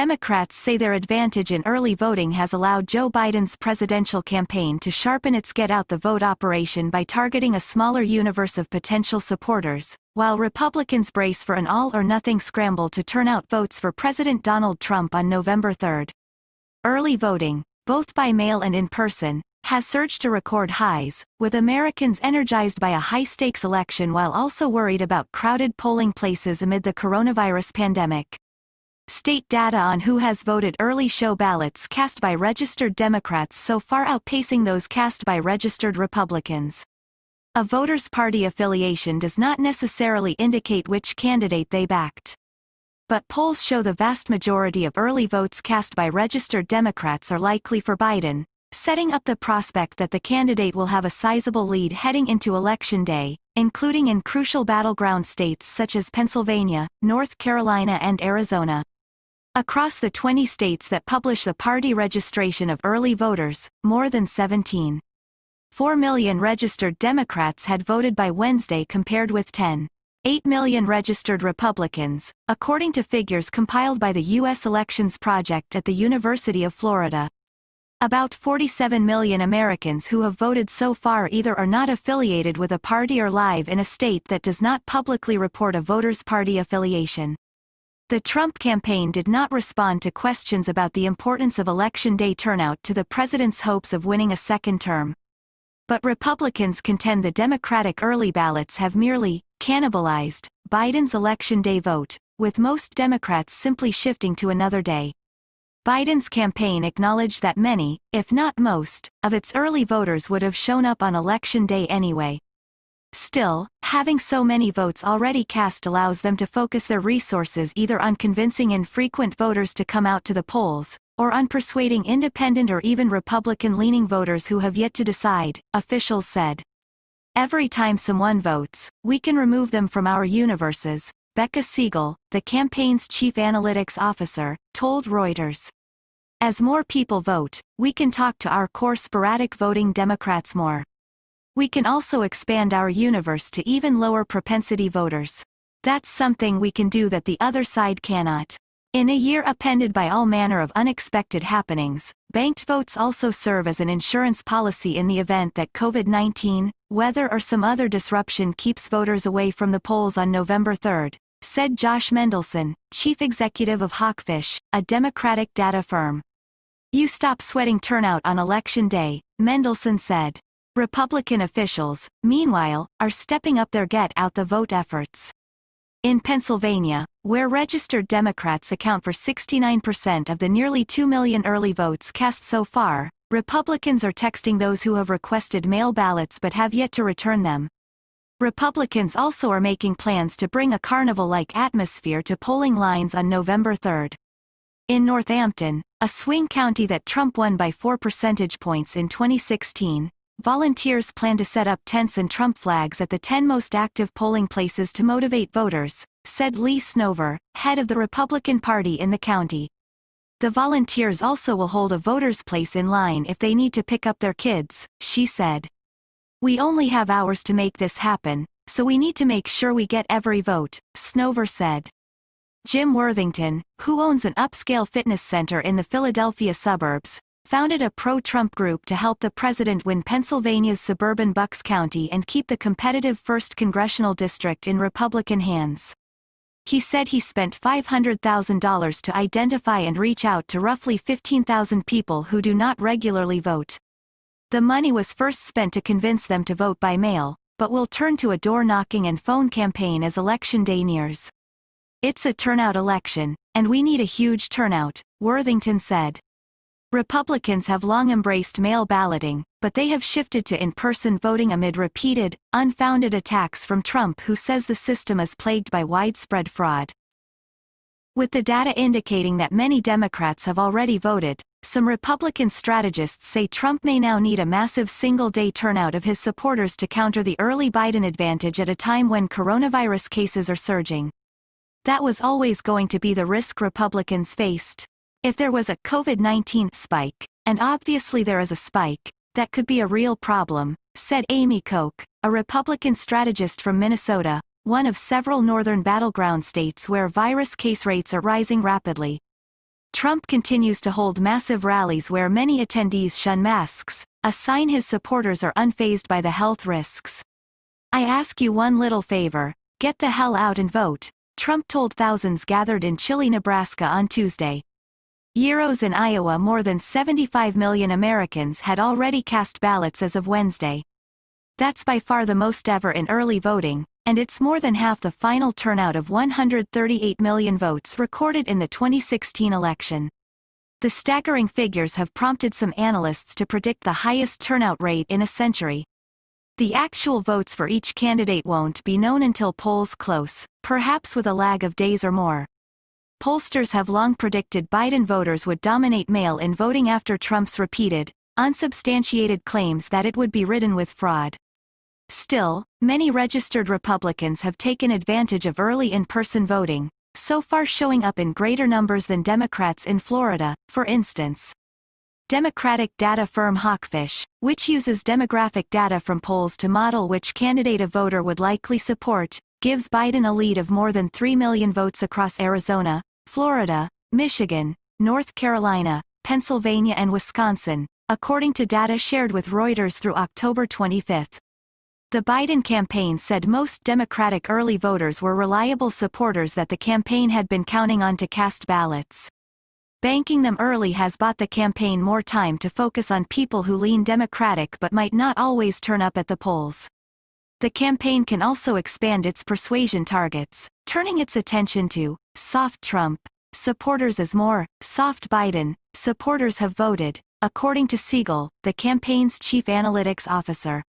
Democrats say their advantage in early voting has allowed Joe Biden's presidential campaign to sharpen its get-out-the-vote operation by targeting a smaller universe of potential supporters, while Republicans brace for an all-or-nothing scramble to turn out votes for President Donald Trump on November 3. Early voting, both by mail and in person, has surged to record highs, with Americans energized by a high-stakes election while also worried about crowded polling places amid the coronavirus pandemic. State data on who has voted early show ballots cast by registered Democrats so far outpacing those cast by registered Republicans. A voter's party affiliation does not necessarily indicate which candidate they backed. But polls show the vast majority of early votes cast by registered Democrats are likely for Biden, setting up the prospect that the candidate will have a sizable lead heading into Election Day, including in crucial battleground states such as Pennsylvania, North Carolina and Arizona. Across the 20 states that publish the party registration of early voters, more than 17.4 million registered Democrats had voted by Wednesday compared with 10.8 million registered Republicans, according to figures compiled by the U.S. Elections Project at the University of Florida. About 47 million Americans who have voted so far either are not affiliated with a party or live in a state that does not publicly report a voter's party affiliation. The Trump campaign did not respond to questions about the importance of Election Day turnout to the president's hopes of winning a second term. But Republicans contend the Democratic early ballots have merely cannibalized Biden's Election Day vote, with most Democrats simply shifting to another day. Biden's campaign acknowledged that many, if not most, of its early voters would have shown up on Election Day anyway. Still, having so many votes already cast allows them to focus their resources either on convincing infrequent voters to come out to the polls, or on persuading independent or even Republican-leaning voters who have yet to decide, officials said. Every time someone votes, we can remove them from our universes, Becca Siegel, the campaign's chief analytics officer, told Reuters. As more people vote, we can talk to our core sporadic voting Democrats more. We can also expand our universe to even lower propensity voters. That's something we can do that the other side cannot. In a year appended by all manner of unexpected happenings, banked votes also serve as an insurance policy in the event that COVID-19, weather or some other disruption keeps voters away from the polls on November 3, said Josh Mendelson, chief executive of Hawkfish, a Democratic data firm. You stop sweating turnout on Election Day, Mendelson said. Republican officials, meanwhile, are stepping up their get-out-the-vote efforts. In Pennsylvania, where registered Democrats account for 69% of the nearly 2 million early votes cast so far, Republicans are texting those who have requested mail ballots but have yet to return them. Republicans also are making plans to bring a carnival-like atmosphere to polling lines on November 3. In Northampton, a swing county that Trump won by 4 percentage points in 2016, volunteers plan to set up tents and Trump flags at the 10 most active polling places to motivate voters, said Lee Snover, head of the Republican Party in the county. The volunteers also will hold a voter's place in line if they need to pick up their kids, she said. We only have hours to make this happen, so we need to make sure we get every vote, Snover said. Jim Worthington, who owns an upscale fitness center in the Philadelphia suburbs, founded a pro-Trump group to help the president win Pennsylvania's suburban Bucks County and keep the competitive 1st Congressional District in Republican hands. He said he spent $500,000 to identify and reach out to roughly 15,000 people who do not regularly vote. The money was first spent to convince them to vote by mail, but will turn to a door-knocking and phone campaign as Election Day nears. It's a turnout election, and we need a huge turnout, Worthington said. Republicans have long embraced mail balloting, but they have shifted to in-person voting amid repeated, unfounded attacks from Trump, who says the system is plagued by widespread fraud. With the data indicating that many Democrats have already voted, some Republican strategists say Trump may now need a massive single-day turnout of his supporters to counter the early Biden advantage at a time when coronavirus cases are surging. That was always going to be the risk Republicans faced. If there was a COVID-19 spike, and obviously there is a spike, that could be a real problem, said Amy Koch, a Republican strategist from Minnesota, one of several northern battleground states where virus case rates are rising rapidly. Trump continues to hold massive rallies where many attendees shun masks, a sign his supporters are unfazed by the health risks. "I ask you one little favor, get the hell out and vote," Trump told thousands gathered in chilly Nebraska on Tuesday. Euros in Iowa. More than 75 million Americans had already cast ballots as of Wednesday. That's by far the most ever in early voting, and it's more than half the final turnout of 138 million votes recorded in the 2016 election. The staggering figures have prompted some analysts to predict the highest turnout rate in a century. The actual votes for each candidate won't be known until polls close, perhaps with a lag of days or more. Pollsters have long predicted Biden voters would dominate mail-in voting after Trump's repeated, unsubstantiated claims that it would be ridden with fraud. Still, many registered Republicans have taken advantage of early in-person voting, so far showing up in greater numbers than Democrats in Florida, for instance. Democratic data firm Hawkfish, which uses demographic data from polls to model which candidate a voter would likely support, gives Biden a lead of more than 3 million votes across Arizona, Florida, Michigan, North Carolina, Pennsylvania and Wisconsin, according to data shared with Reuters through October 25. The Biden campaign said most Democratic early voters were reliable supporters that the campaign had been counting on to cast ballots. Banking them early has bought the campaign more time to focus on people who lean Democratic but might not always turn up at the polls. The campaign can also expand its persuasion targets, turning its attention to soft Trump supporters as more soft Biden supporters have voted, according to Siegel, the campaign's chief analytics officer.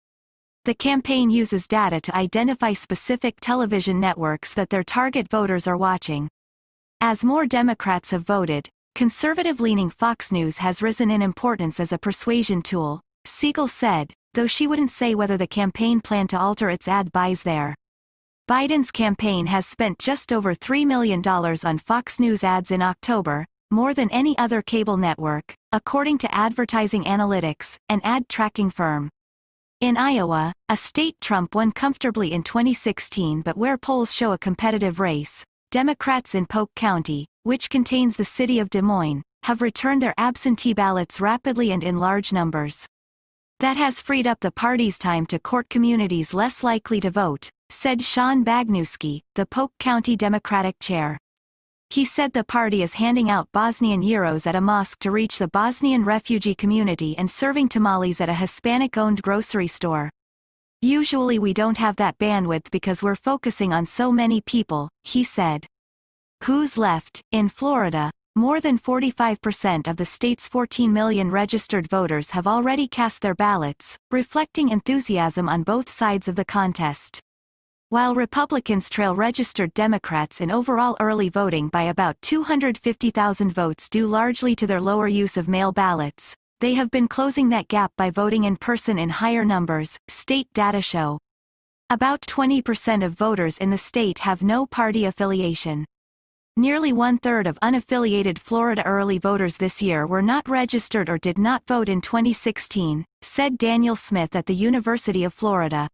The campaign uses data to identify specific television networks that their target voters are watching. As more Democrats have voted, conservative-leaning Fox News has risen in importance as a persuasion tool, Siegel said, though she wouldn't say whether the campaign planned to alter its ad buys there. Biden's campaign has spent just over $3 million on Fox News ads in October, more than any other cable network, according to Advertising Analytics, an ad tracking firm. In Iowa, a state Trump won comfortably in 2016 but where polls show a competitive race, Democrats in Polk County, which contains the city of Des Moines, have returned their absentee ballots rapidly and in large numbers. That has freed up the party's time to court communities less likely to vote, said Sean Bagnuski, the Polk County Democratic chair. He said the party is handing out Bosnian euros at a mosque to reach the Bosnian refugee community and serving tamales at a Hispanic-owned grocery store. "Usually we don't have that bandwidth because we're focusing on so many people," he said. Who's left? In Florida, more than 45% of the state's 14 million registered voters have already cast their ballots, reflecting enthusiasm on both sides of the contest. While Republicans trail registered Democrats in overall early voting by about 250,000 votes due largely to their lower use of mail ballots, they have been closing that gap by voting in person in higher numbers, state data show. About 20% of voters in the state have no party affiliation. Nearly one-third of unaffiliated Florida early voters this year were not registered or did not vote in 2016, said Daniel Smith at the University of Florida.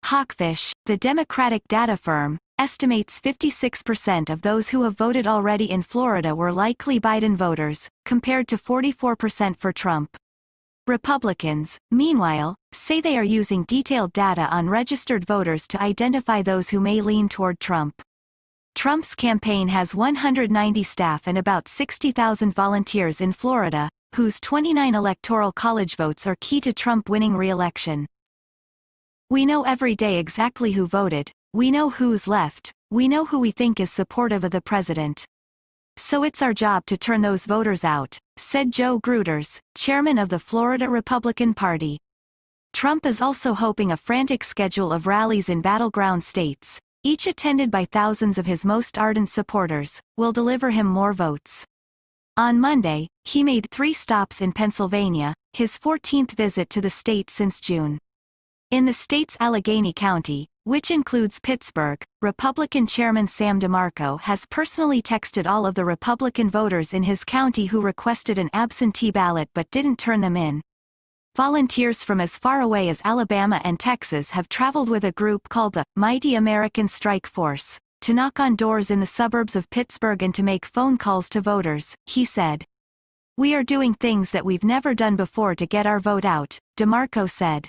Hawkfish, the Democratic data firm, estimates 56% of those who have voted already in Florida were likely Biden voters, compared to 44% for Trump. Republicans, meanwhile, say they are using detailed data on registered voters to identify those who may lean toward Trump. Trump's campaign has 190 staff and about 60,000 volunteers in Florida, whose 29 electoral college votes are key to Trump winning re-election. "We know every day exactly who voted, we know who's left, we know who we think is supportive of the president. So it's our job to turn those voters out," said Joe Gruters, chairman of the Florida Republican Party. Trump is also hoping a frantic schedule of rallies in battleground states, each attended by thousands of his most ardent supporters, will deliver him more votes. On Monday, he made 3 stops in Pennsylvania, his 14th visit to the state since June. In the state's Allegheny County, which includes Pittsburgh, Republican Chairman Sam DeMarco has personally texted all of the Republican voters in his county who requested an absentee ballot but didn't turn them in. Volunteers from as far away as Alabama and Texas have traveled with a group called the Mighty American Strike Force to knock on doors in the suburbs of Pittsburgh and to make phone calls to voters, he said. "We are doing things that we've never done before to get our vote out," DeMarco said.